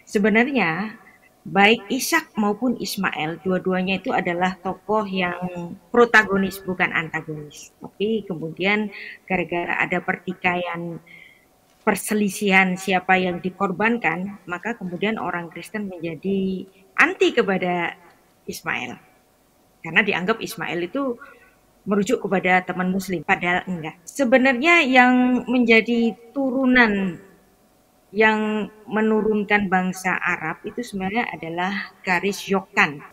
Sebenarnya baik Ishak maupun Ismail, dua-duanya itu adalah tokoh yang protagonis bukan antagonis. Tapi kemudian gara-gara ada pertikaian perselisihan siapa yang dikorbankan, maka kemudian orang Kristen menjadi anti kepada Ismail. Karena dianggap Ismail itu merujuk kepada teman muslim, padahal enggak. Sebenarnya yang menjadi turunan yang menurunkan bangsa Arab itu sebenarnya adalah garis Yoktan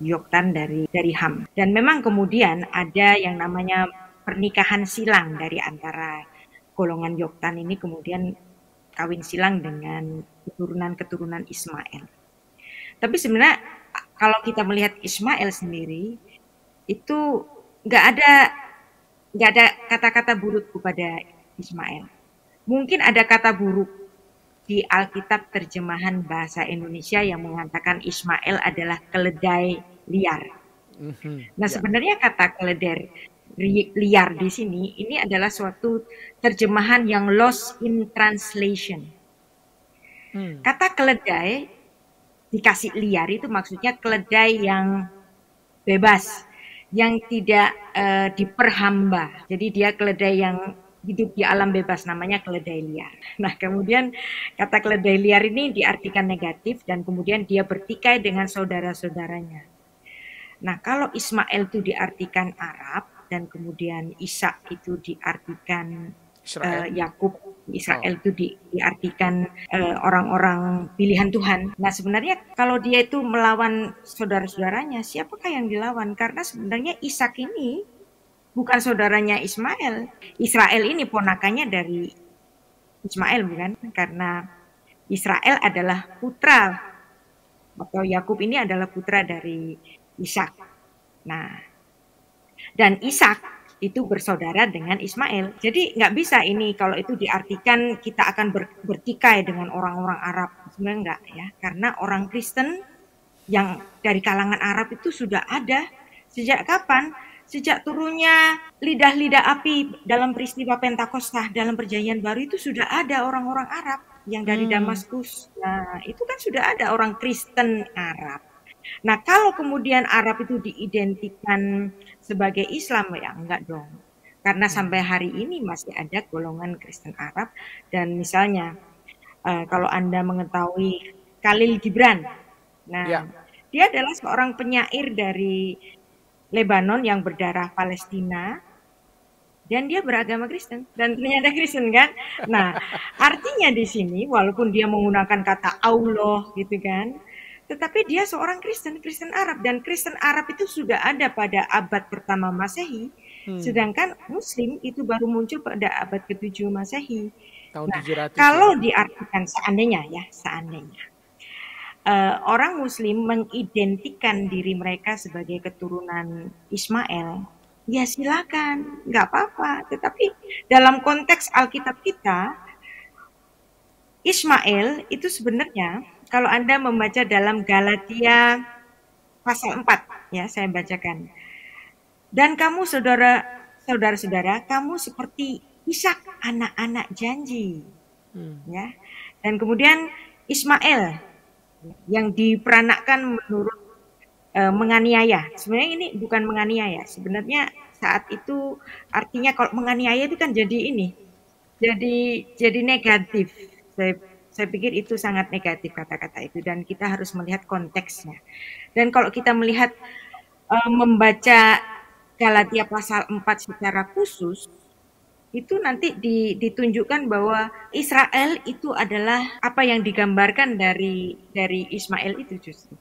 dari Ham. Dan memang kemudian ada yang namanya pernikahan silang dari antara golongan Yoktan ini kemudian kawin silang dengan keturunan-keturunan Ismail. Tapi sebenarnya kalau kita melihat Ismail sendiri itu nggak ada kata-kata buruk kepada Ismail. Mungkin ada kata buruk di Alkitab terjemahan bahasa Indonesia yang mengatakan Ismail adalah keledai liar. Nah, sebenarnya kata keledai liar di sini ini adalah suatu terjemahan yang lost in translation. Kata keledai dikasih liar itu maksudnya keledai yang bebas, yang tidak diperhamba. Jadi dia keledai yang hidup di alam bebas, namanya keledai liar. Nah, kemudian kata keledai liar ini diartikan negatif dan kemudian dia bertikai dengan saudara-saudaranya. Nah, kalau Ismail itu diartikan Arab dan kemudian Ishak itu diartikan Yakub, Israel itu diartikan orang-orang pilihan Tuhan. Nah, sebenarnya kalau dia itu melawan saudara-saudaranya, siapakah yang dilawan? Karena sebenarnya Ishak ini bukan saudaranya Ismail. Israel ini ponakannya dari Ismail, bukan? Karena Israel adalah putra atau Yakub ini adalah putra dari Ishak. Nah, dan Ishak itu bersaudara dengan Ismail. Jadi nggak bisa ini kalau itu diartikan kita akan bertikai dengan orang-orang Arab. Sebenarnya enggak ya, karena orang Kristen yang dari kalangan Arab itu sudah ada. Sejak kapan? Sejak turunnya lidah-lidah api dalam peristiwa Pentakosta dalam Perjanjian Baru itu sudah ada orang-orang Arab yang dari Damaskus. Nah, itu kan sudah ada orang Kristen Arab. Nah, kalau kemudian Arab itu diidentikan sebagai Islam, ya enggak dong. Karena sampai hari ini masih ada golongan Kristen Arab. Dan misalnya, kalau Anda mengetahui Khalil Gibran, nah, dia adalah seorang penyair dari Lebanon yang berdarah Palestina, dan dia beragama Kristen, dan ternyata Kristen kan. Nah, artinya di sini, walaupun dia menggunakan kata Allah gitu kan, tetapi dia seorang Kristen Arab, dan Kristen Arab itu sudah ada pada abad pertama Masehi, sedangkan Muslim itu baru muncul pada abad ke-7 Masehi. Tahun nah, 700 kalau diartikan seandainya orang Muslim mengidentikan diri mereka sebagai keturunan Ismail, ya silakan, nggak apa-apa. Tetapi dalam konteks Alkitab kita, Ismail itu sebenarnya kalau Anda membaca dalam Galatia pasal 4, ya saya bacakan. Dan kamu saudara-saudara, kamu seperti Ishak, anak-anak janji. Ya. Dan kemudian Ismail yang diperanakkan menurut menganiaya. Sebenarnya ini bukan menganiaya. Sebenarnya saat itu artinya kalau menganiaya itu kan jadi ini. Jadi negatif. Saya pikir itu sangat negatif kata-kata itu, dan kita harus melihat konteksnya. Dan kalau kita melihat membaca Galatia pasal 4 secara khusus, itu nanti ditunjukkan bahwa Israel itu adalah apa yang digambarkan dari Ismail itu justru.